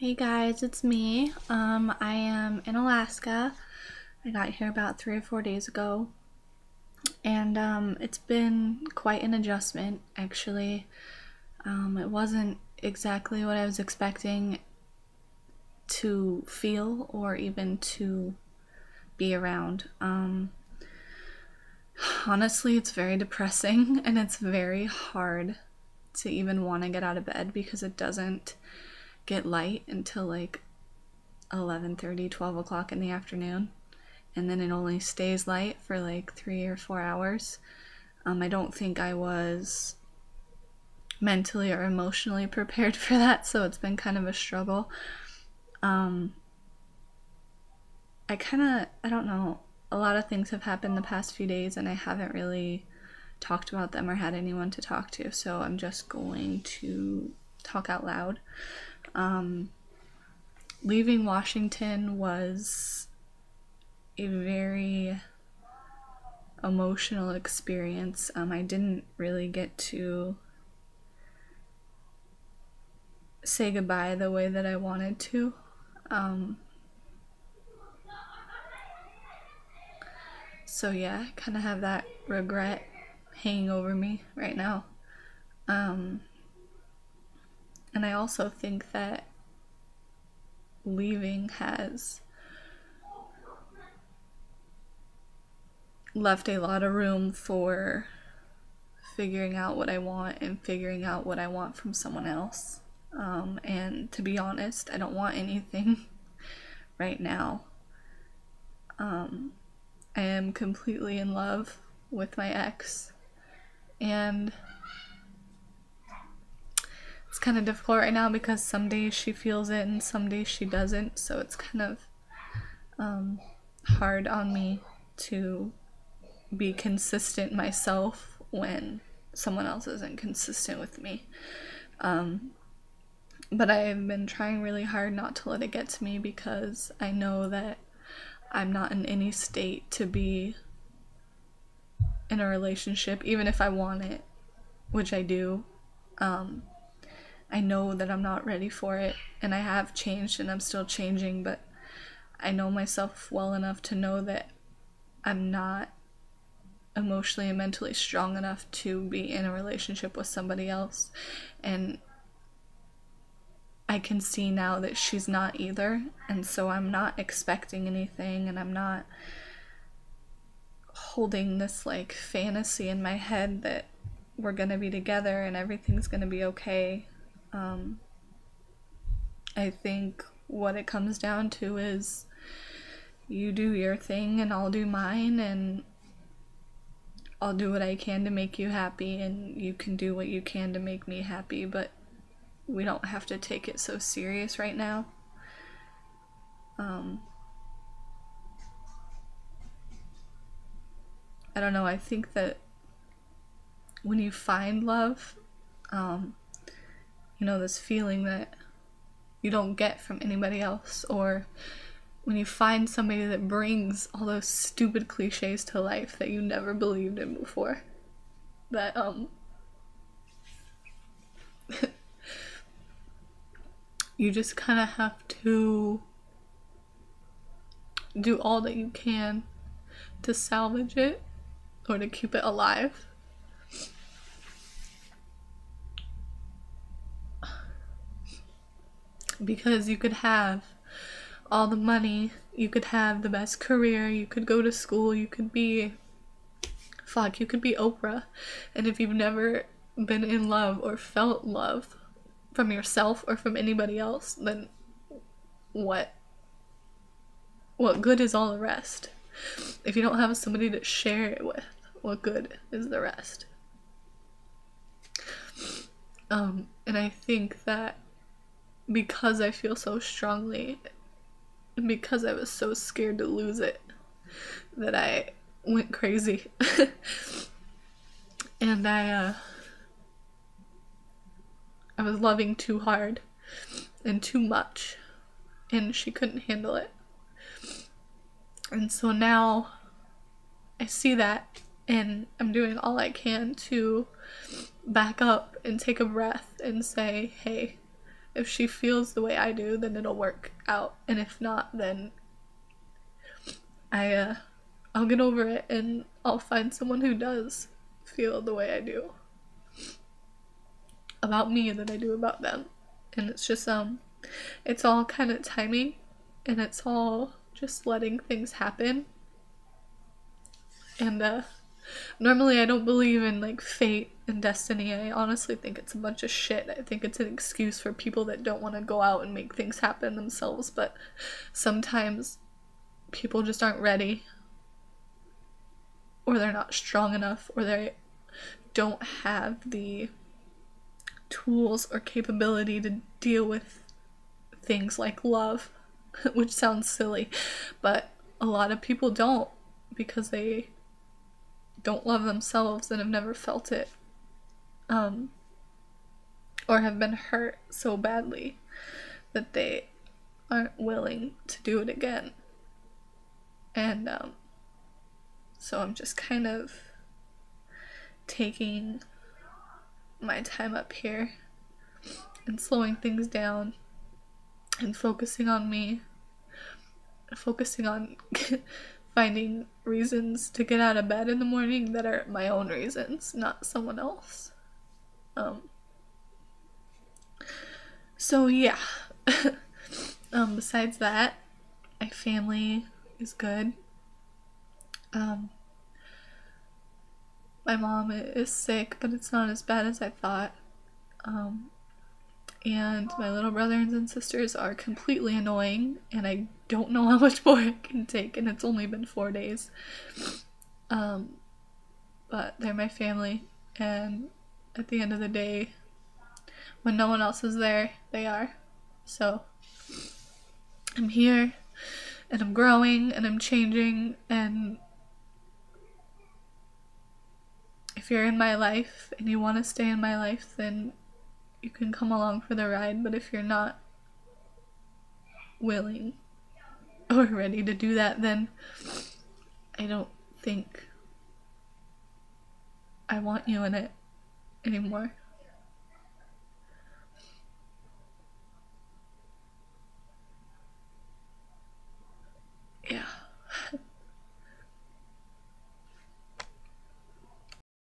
Hey guys, it's me. I am in Alaska. I got here about 3 or 4 days ago, and it's been quite an adjustment, actually. It wasn't exactly what I was expecting to feel or even to be around. Honestly, it's very depressing and it's very hard to even want to get out of bed because it doesn't get light until like 11:30, 12 o'clock in the afternoon, and then it only stays light for like 3 or 4 hours. I don't think I was mentally or emotionally prepared for that, so it's been kind of a struggle. Um, I don't know, a lot of things have happened the past few days, and I haven't really talked about them or had anyone to talk to, so I'm just going to talk out loud. Um, Leaving Washington was a very emotional experience. I didn't really get to say goodbye the way that I wanted to. So yeah, I kind of have that regret hanging over me right now. And I also think that leaving has left a lot of room for figuring out what I want and figuring out what I want from someone else. And to be honest, I don't want anything right now. I am completely in love with my ex, and it's kind of difficult right now because some days she feels it and some days she doesn't, so it's kind of hard on me to be consistent myself when someone else isn't consistent with me. But I have been trying really hard not to let it get to me because I know that I'm not in any state to be in a relationship, even if I want it, which I do. I know that I'm not ready for it, and I have changed and I'm still changing, but I know myself well enough to know that I'm not emotionally and mentally strong enough to be in a relationship with somebody else. And I can see now that she's not either, and so I'm not expecting anything, and I'm not holding this like fantasy in my head that we're gonna be together and everything's gonna be okay. I think what it comes down to is you do your thing and I'll do mine, and I'll do what I can to make you happy and you can do what you can to make me happy, but we don't have to take it so serious right now. I don't know, I think that when you find love, this feeling that you don't get from anybody else, or when you find somebody that brings all those stupid cliches to life that you never believed in before, that you just kind of have to do all that you can to salvage it or to keep it alive. Because you could have all the money, you could have the best career, you could go to school, you could be Oprah, and if you've never been in love or felt love from yourself or from anybody else, then what good is all the rest? If you don't have somebody to share it with, what good is the rest? And I think that because I feel so strongly, and because I was so scared to lose it, that I went crazy. And I was loving too hard and too much, and she couldn't handle it. And so now I see that, and I'm doing all I can to back up and take a breath and say, hey, If she feels the way I do, then it'll work out. And if not, then I'll get over it and I'll find someone who does feel the way I do about me than I do about them. And it's just it's all kind of timing, and it's all just letting things happen. And normally I don't believe in like fate and destiny. I honestly think it's a bunch of shit. I think it's an excuse for people that don't want to go out and make things happen themselves, but sometimes people just aren't ready, or they're not strong enough, or they don't have the tools or capability to deal with things like love, which sounds silly, but a lot of people don't, because they don't love themselves and have never felt it, or have been hurt so badly that they aren't willing to do it again. And so I'm just kind of taking my time up here and slowing things down and focusing on me, focusing on finding reasons to get out of bed in the morning that are my own reasons, not someone else. So yeah. Besides that, my family is good. My mom is sick, but it's not as bad as I thought. And my little brothers and sisters are completely annoying, and I don't know how much more I can take, and it's only been 4 days. But they're my family, and at the end of the day, when no one else is there, they are. So I'm here, and I'm growing, and I'm changing, and if you're in my life and you want to stay in my life, then you can come along for the ride. But if you're not willing or ready to do that, then I don't think I want you in it anymore.